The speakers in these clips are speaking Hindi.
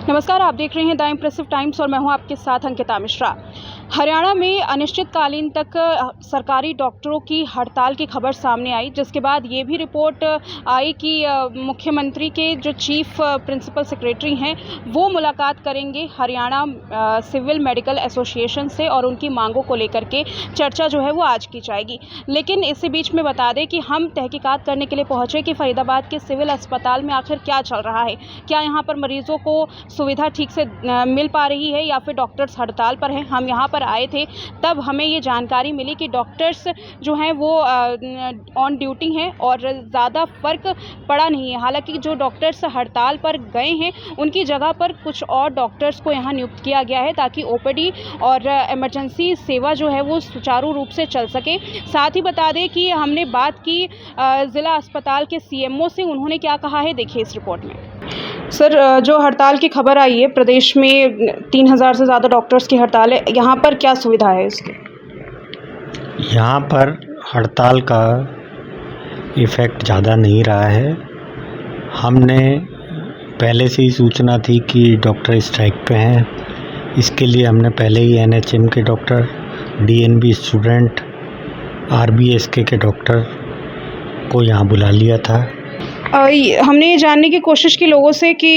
नमस्कार, आप देख रहे हैं द इम्प्रेसिव टाइम्स और मैं हूं आपके साथ अंकिता मिश्रा। हरियाणा में अनिश्चितकालीन तक सरकारी डॉक्टरों की हड़ताल की खबर सामने आई, जिसके बाद ये भी रिपोर्ट आई कि मुख्यमंत्री के जो चीफ प्रिंसिपल सेक्रेटरी हैं वो मुलाकात करेंगे हरियाणा सिविल मेडिकल एसोसिएशन से और उनकी मांगों को लेकर के चर्चा जो है वो आज की जाएगी। लेकिन इसी बीच में बता दें कि हम तहकीकात करने के लिए पहुँचे कि फरीदाबाद के सिविल अस्पताल में आखिर क्या चल रहा है, क्या यहाँ पर मरीजों को सुविधा ठीक से मिल पा रही है या फिर डॉक्टर्स हड़ताल पर हैं। हम यहाँ पर आए थे तब हमें ये जानकारी मिली कि डॉक्टर्स जो हैं वो ऑन ड्यूटी हैं और ज़्यादा फ़र्क पड़ा नहीं है। हालांकि जो डॉक्टर्स हड़ताल पर गए हैं उनकी जगह पर कुछ और डॉक्टर्स को यहाँ नियुक्त किया गया है ताकि ओपीडी और इमरजेंसी सेवा जो है वो सुचारू रूप से चल सके। साथ ही बता दें कि हमने बात की ज़िला अस्पताल के सीएमओ से, उन्होंने क्या कहा है देखिए इस रिपोर्ट में। सर, जो हड़ताल की खबर आई है, प्रदेश में 3000 से ज़्यादा डॉक्टर्स की हड़ताल है, यहाँ पर क्या सुविधा है इसकी? यहाँ पर हड़ताल का इफ़ेक्ट ज़्यादा नहीं रहा है। हमने पहले से ही सूचना थी कि डॉक्टर स्ट्राइक पे हैं। इसके लिए हमने पहले ही एनएचएम के डॉक्टर, डीएनबी स्टूडेंट, आरबीएसके के डॉक्टर को यहाँ बुला लिया था। हमने ये जानने की कोशिश की लोगों से कि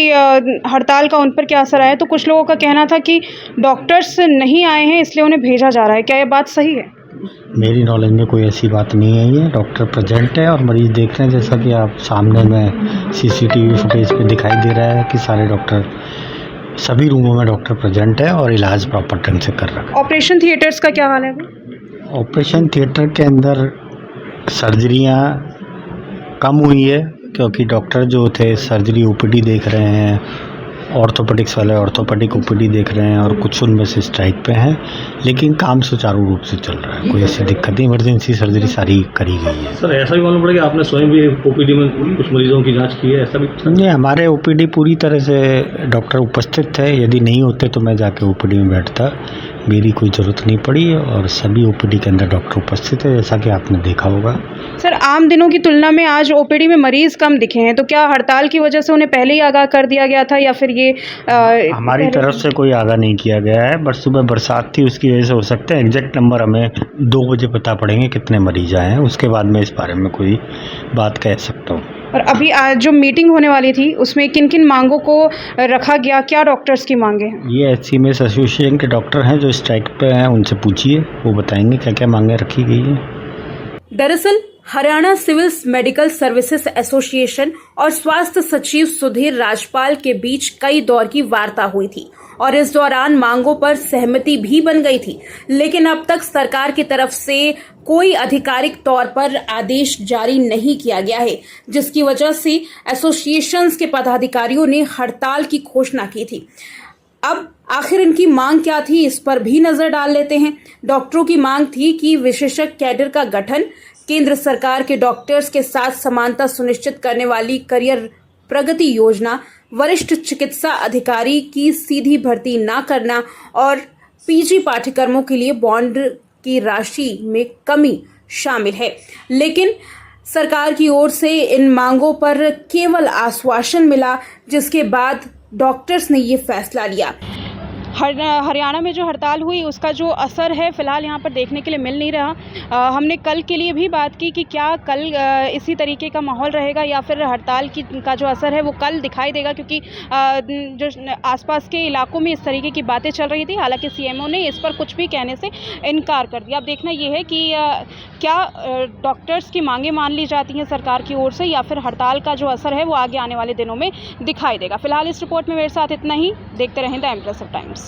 हड़ताल का उन पर क्या असर आया, तो कुछ लोगों का कहना था कि डॉक्टर्स नहीं आए हैं इसलिए उन्हें भेजा जा रहा है। क्या ये बात सही है? मेरी नॉलेज में कोई ऐसी बात नहीं आई है। डॉक्टर प्रेजेंट है और मरीज़ देख रहे हैं, जैसा कि आप सामने में सीसीटीवी फुटेज पे दिखाई दे रहा है कि सारे डॉक्टर, सभी रूमों में डॉक्टर प्रेजेंट है और इलाज प्रॉपर ढंग से कर रहा है। ऑपरेशन थिएटर्स का क्या हाल है? ऑपरेशन थिएटर के अंदर सर्जरियाँ कम हुई है क्योंकि डॉक्टर जो थे सर्जरी ओपीडी देख रहे हैं, ऑर्थोपेडिक्स वाले ऑर्थोपेडिक ओपीडी देख रहे हैं और कुछ उनमें से स्ट्राइक पे हैं, लेकिन काम सुचारू रूप से चल रहा है। कोई ऐसी दिक्कत नहीं, इमरजेंसी सर्जरी सारी करी गई है। सर, ऐसा भी मालूम पड़ा कि आपने स्वयं भी ओपीडी में कुछ मरीजों की जांच की है, ऐसा भी? नहीं, हमारे ओपीडी पूरी तरह से डॉक्टर उपस्थित थे। यदि नहीं होते तो मैं जाके ओपीडी में बैठता, मेरी कोई ज़रूरत नहीं पड़ी और सभी ओपीडी के अंदर डॉक्टर उपस्थित है, जैसा कि आपने देखा होगा। सर, आम दिनों की तुलना में आज ओपीडी में मरीज़ कम दिखे हैं, तो क्या हड़ताल की वजह से उन्हें पहले ही आगाह कर दिया गया था या फिर ये हमारी तरफ से कोई आगाह नहीं किया गया है। बस सुबह बरसात थी, उसकी वजह से हो सकता है। एग्जैक्ट नंबर हमें 2 बजे पता पड़ेंगे कितने मरीज आए हैं, उसके बाद मैं इस बारे में कोई बात कह सकता हूँ। और अभी आज जो मीटिंग होने वाली थी उसमें किन किन मांगों को रखा गया, क्या डॉक्टर्स की मांगे हैं? ये एचसीएमएस एसोसिएशन के डॉक्टर हैं जो स्ट्राइक पे हैं, उनसे पूछिए, वो बताएंगे क्या क्या मांगे रखी गई हैं। दरअसल Haryana civil medical services association और स्वास्थ्य सचिव सुधीर राजपाल के बीच कई दौर की वार्ता हुई थी और इस दौरान मांगों पर सहमति भी बन गई थी, लेकिन अब तक सरकार की तरफ से कोई आधिकारिक तौर पर आदेश जारी नहीं किया गया है, जिसकी वजह से एसोसिएशंस के पदाधिकारियों ने हड़ताल की घोषणा की थी। अब आखिर इनकी मांग क्या थी, इस पर भी नजर डाल लेते हैं। डॉक्टरों की मांग थी कि विशेषज्ञ कैडर का गठन, केंद्र सरकार के डॉक्टर्स के साथ समानता सुनिश्चित करने वाली करियर प्रगति योजना, वरिष्ठ चिकित्सा अधिकारी की सीधी भर्ती न करना और पीजी पाठ्यक्रमों के लिए बॉन्ड की राशि में कमी शामिल है। लेकिन सरकार की ओर से इन मांगों पर केवल आश्वासन मिला, जिसके बाद डॉक्टर्स ने ये फैसला लिया। हरियाणा में जो हड़ताल हुई उसका जो असर है फिलहाल यहाँ पर देखने के लिए मिल नहीं रहा। हमने कल के लिए भी बात की कि क्या कल इसी तरीके का माहौल रहेगा या फिर हड़ताल का जो असर है वो कल दिखाई देगा, क्योंकि जो आसपास के इलाकों में इस तरीके की बातें चल रही थी। हालांकि सीएमओ ने इस पर कुछ भी कहने से इनकार कर दिया। अब देखना ये है कि क्या डॉक्टर्स की मांगें मान ली जाती हैं सरकार की ओर से या फिर हड़ताल का जो असर है वो आगे आने वाले दिनों में दिखाई देगा। फिलहाल इस रिपोर्ट में मेरे साथ इतना ही। देखते रहें द इम्प्रेसिव टाइम्स।